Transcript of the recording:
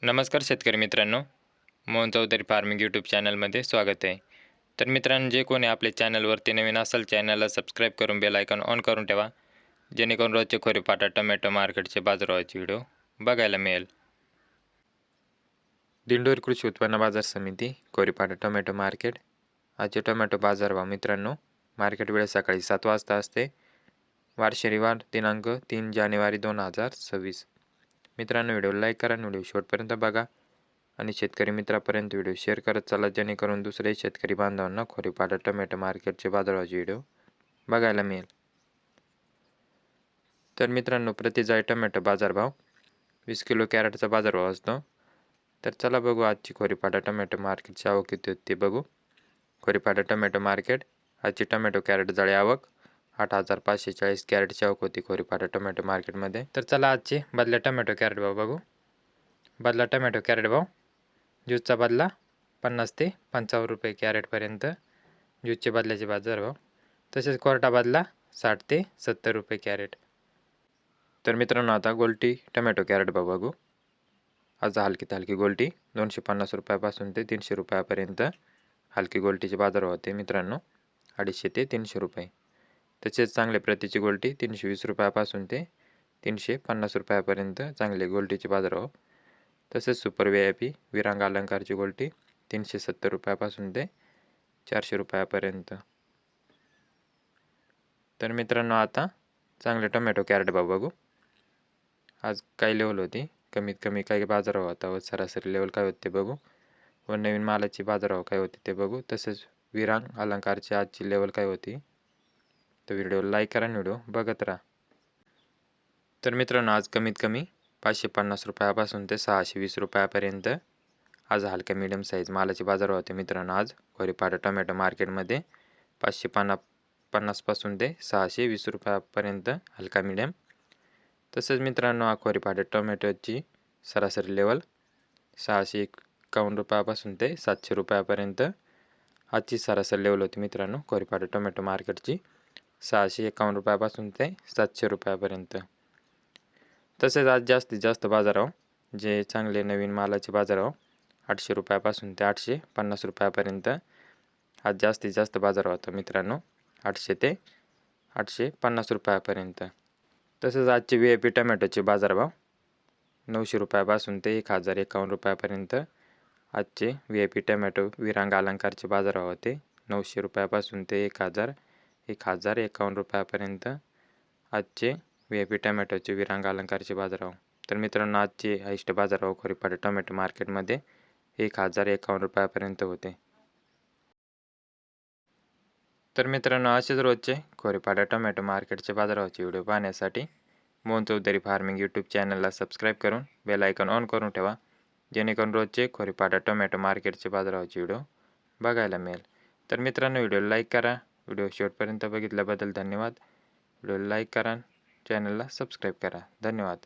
नमस्कार शेतकरी मित्रांनो, मोहन चौधरी फार्मिंग यूट्यूब चॅनलमध्ये स्वागत आहे. तर मित्रांनो, जे कोणी आपल्या चॅनलवरती नवीन असेल चॅनलला सबस्क्राईब करून बेल आयकॉन ऑन करून ठेवा, जेणेकरून रोजचे खोरेपाटा टोमॅटो मार्केटचे बाजारभावाचे व्हिडिओ बघायला मिळेल. दिंडोरी कृषी उत्पन्न बाजार समिती खोरेपाटा टोमॅटो मार्केट. आजचे टोमॅटो बाजारभाव मित्रांनो, मार्केट वेळ सकाळी 7 वाजता असते. वार शनिवार दिनांक 3 जानेवारी 2026. मित्रांनो, व्हिडिओ लाईक करा आणि व्हिडिओ शेवटपर्यंत बघा आणि शेतकरी मित्रापर्यंत व्हिडिओ शेअर करत चला, जेणेकरून दुसरे शेतकरी बांधवांना खोरेपाटा टोमॅटो मार्केटचे बाजारभावाचे व्हिडिओ बघायला मिळेल. तर मित्रांनो, प्रति जाळी टोमॅटो बाजारभाव 20 किलो कॅरेटचा बाजारभाव असतो. तर चला बघू आजची खोरेपाटा टोमॅटो मार्केटची आवक किती होती ते बघू. खोरेपाटा टोमॅटो मार्केट. आजची टोमॅटो कॅरेट जाळी आवक 8,540 कॅरेटची आवक होती खोरेपाटा टोमॅटो मार्केटमध्ये. तर चला आजचे बदल्या टोमॅटो कॅरेट भाव बघू. बदला टोमॅटो कॅरेट भाव. ज्यूसचा बदला 50 ते 55 रुपये कॅरेटपर्यंत ज्यूसचे बदल्याचे बाजारभाव. तसेच कोरटा बदला 60 ते 70 रुपये कॅरेट. तर मित्रांनो, आता गोल्टी टोमॅटो कॅरेट भाव बघू. आज हलकीत हलकी गोल्टी 250 रुपयापासून ते 300 रुपयापर्यंत हलकी गोल्टीचे बाजारभाव होते मित्रांनो, 250 ते 300 रुपये. तसेच चांगले प्रतीची गोल्टी 320 रुपयापासून ते 350 रुपयापर्यंत चांगले गोल्टीचे बाजारभाव. तसेच सुपर VIP विरांग अलंकारची गोल्टी 370 रुपयापासून ते 400 रुपयापर्यंत. तर मित्रांनो, आता चांगले टोमॅटो कॅरेट भाव बघू. आज काय लेवल होती, कमीत कमी काय बाजारभाव होता व सरासरी लेवल काय होते ते बघू, व नवीन मालाची बाजारभाव काय होते ते बघू. तसेच विरांग अलंकारची आजची लेवल काय होती. तर व्हिडिओ लाईक करा आणि व्हिडिओ बघत राहा. तर मित्रांनो, आज कमीत कमी 550 रुपयापासून ते 620 रुपयापर्यंत आज हलक्या मीडियम साईज मालाचे बाजारभाव होते मित्रांनो. आज खोरेपाटा टोमॅटो मार्केटमध्ये 550 पासून ते 620 रुपयापर्यंत हलका मीडियम. तसेच मित्रांनो, खोरेपाटा टोमॅटोची सरासरी लेवल 651 रुपयापासून ते 700 रुपयापर्यंत आजची सरासरी लेवल होती मित्रांनो. खोरेपाटा टोमॅटो मार्केटची 651 रुपयापासून ते 700 रुपयापर्यंत. तसेच आज जास्तीत जास्त बाजारभाव जे चांगले नवीन मालाचे बाजारभाव 800 रुपयापासून ते 850 रुपयापर्यंत आज जास्तीत जास्त बाजारभाव होता मित्रांनो, 800 ते 850 रुपयापर्यंत. तसेच आजचे VIP टोमॅटोचे बाजारभाव 900 रुपयापासून ते 1051 रुपयापर्यंत आजचे VIP टोमॅटो विरांग अलंकारचे बाजारभाव होते. 900 रुपयापासून ते 1051 रुपयापर्यंत आजचे VIP टोमॅटोचे विरांग अलंकारचे बाजारभाव. तर मित्रांनो, आजचे हायस्ट बाजारभाव खोरेपाटा टोमॅटो मार्केटमध्ये 1051 रुपयापर्यंत होते. तर मित्रांनो, असेच रोजचे खोरेपाटा टोमॅटो मार्केटचे बाजारभावाचे व्हिडिओ पाहण्यासाठी मोहन चौधरी फार्मिंग यूट्यूब चॅनलला सबस्क्राईब करून बेल आयकॉन ऑन करून ठेवा, जेणेकरून रोजचे खोरेपाटा टोमॅटो मार्केटचे बाजारभावाचे व्हिडिओ बघायला मिळेल. तर मित्रांनो, व्हिडिओ लाईक करा. व्हिडिओ शेवटपर्यंत बघितल्याबद्दल धन्यवाद. व्हिडिओ लाईक करा, चॅनलला सबस्क्राईब करा. धन्यवाद.